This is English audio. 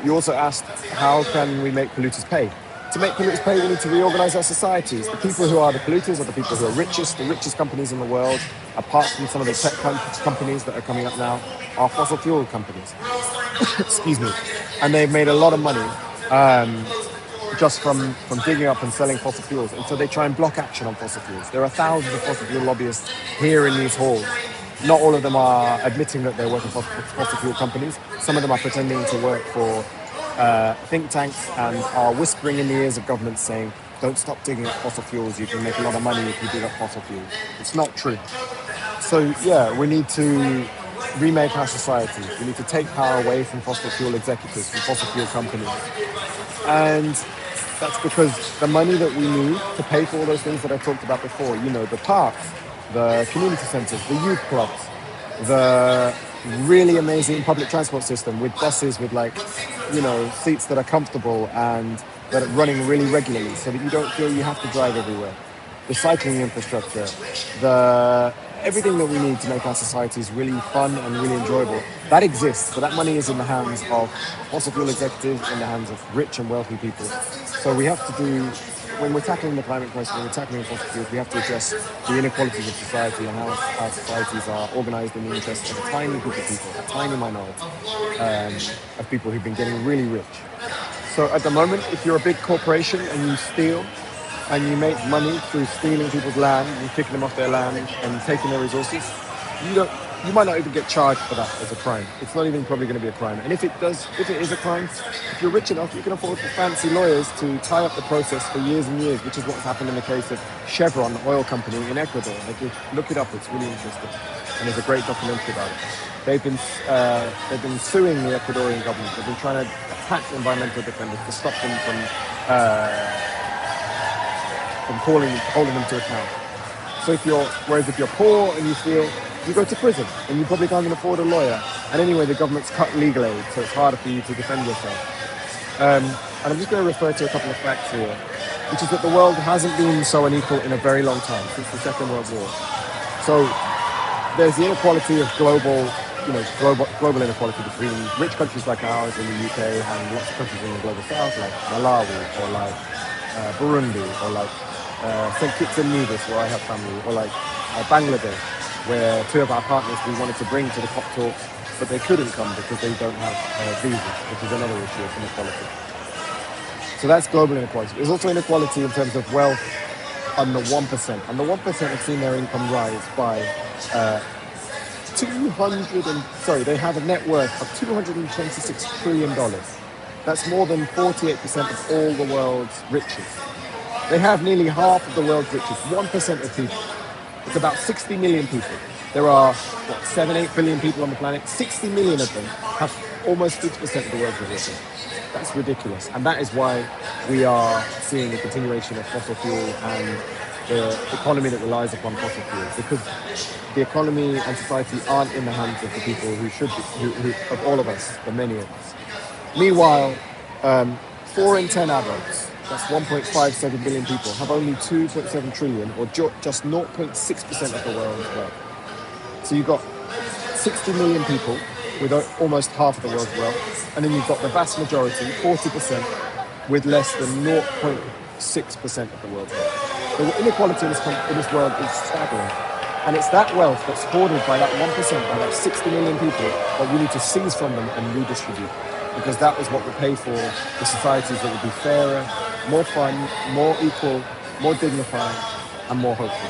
You also asked, how can we make polluters pay? To make polluters pay, we need to reorganize our societies. The people who are the polluters are the people who are richest. The richest companies in the world, apart from some of the tech companies that are coming up now, are fossil fuel companies. Excuse me. And they've made a lot of money just from digging up and selling fossil fuels. And so they try and block action on fossil fuels. There are thousands of fossil fuel lobbyists here in these halls. Not all of them are admitting that they're working for fossil fuel companies. Some of them are pretending to work for think tanks and are whispering in the ears of governments saying, don't stop digging up fossil fuels, you can make a lot of money if you dig up fossil fuels. It's not true. So yeah, we need to remake our societies. We need to take power away from fossil fuel executives, from fossil fuel companies. And that's because the money that we need to pay for all those things that I talked about before, you know, the parks, the community centres, the youth clubs, the really amazing public transport system with buses with, like, you know, seats that are comfortable and that are running really regularly so that you don't feel you have to drive everywhere. The cycling infrastructure, everything that we need to make our societies really fun and really enjoyable, that exists, but that money is in the hands of fossil fuel executives, in the hands of rich and wealthy people. So we have to do, when we're tackling the climate crisis, when we're tackling fossil fuels, we have to address the inequalities of society and how our societies are organised in the interests of a tiny group of people, a tiny minority of people who've been getting really rich. So at the moment, if you're a big corporation and you steal, and you make money through stealing people's land and kicking them off their land and taking their resources, you might not even get charged for that as a crime. It's not even probably going to be a crime. And if it is a crime, if you're rich enough, you can afford for fancy lawyers to tie up the process for years and years, which is what's happened in the case of Chevron, the oil company in Ecuador. Look it up, it's really interesting. And there's a great documentary about it. They've been suing the Ecuadorian government. They've been trying to attack environmental defenders to stop them from holding them to account. So whereas if you're poor and you steal, you go to prison and you probably can't even afford a lawyer. And anyway, the government's cut legal aid, so it's harder for you to defend yourself. And I'm just going to refer to a couple of facts here, which is that the world hasn't been so unequal in a very long time, since the Second World War. So there's the inequality of global inequality between rich countries like ours in the UK and lots of countries in the global south, like Malawi or like Burundi or like St. Kitts and Nevis, where I have family, or like Bangladesh, where two of our partners we wanted to bring to the COP talks, but they couldn't come because they don't have visas, which is another issue of inequality. So that's global inequality. There's also inequality in terms of wealth on the 1%. And the 1% have seen their income rise by they have a net worth of $226 trillion. That's more than 48% of all the world's riches. They have nearly half of the world's riches, 1% of people. It's about 60 million people. There are, 7-8 billion people on the planet. 60 million of them have almost 50% of the world's resources. That's ridiculous. And that is why we are seeing a continuation of fossil fuel and the economy that relies upon fossil fuels. Because the economy and society aren't in the hands of the people who should be, of all of us, the many of us. Meanwhile, 4 in 10 adults, that's 1.57 billion people, have only 2.7 trillion, or just 0.6% of the world's wealth. So you've got 60 million people with almost half of the world's wealth, and then you've got the vast majority, 40%, with less than 0.6% of the world's wealth. The inequality in this world is staggering. And it's that wealth that's hoarded by that 1%, by that 60 million people, that we need to seize from them and redistribute. Because that is what will pay for the societies that will be fairer, more fun, more equal, more dignified, and more hopeful.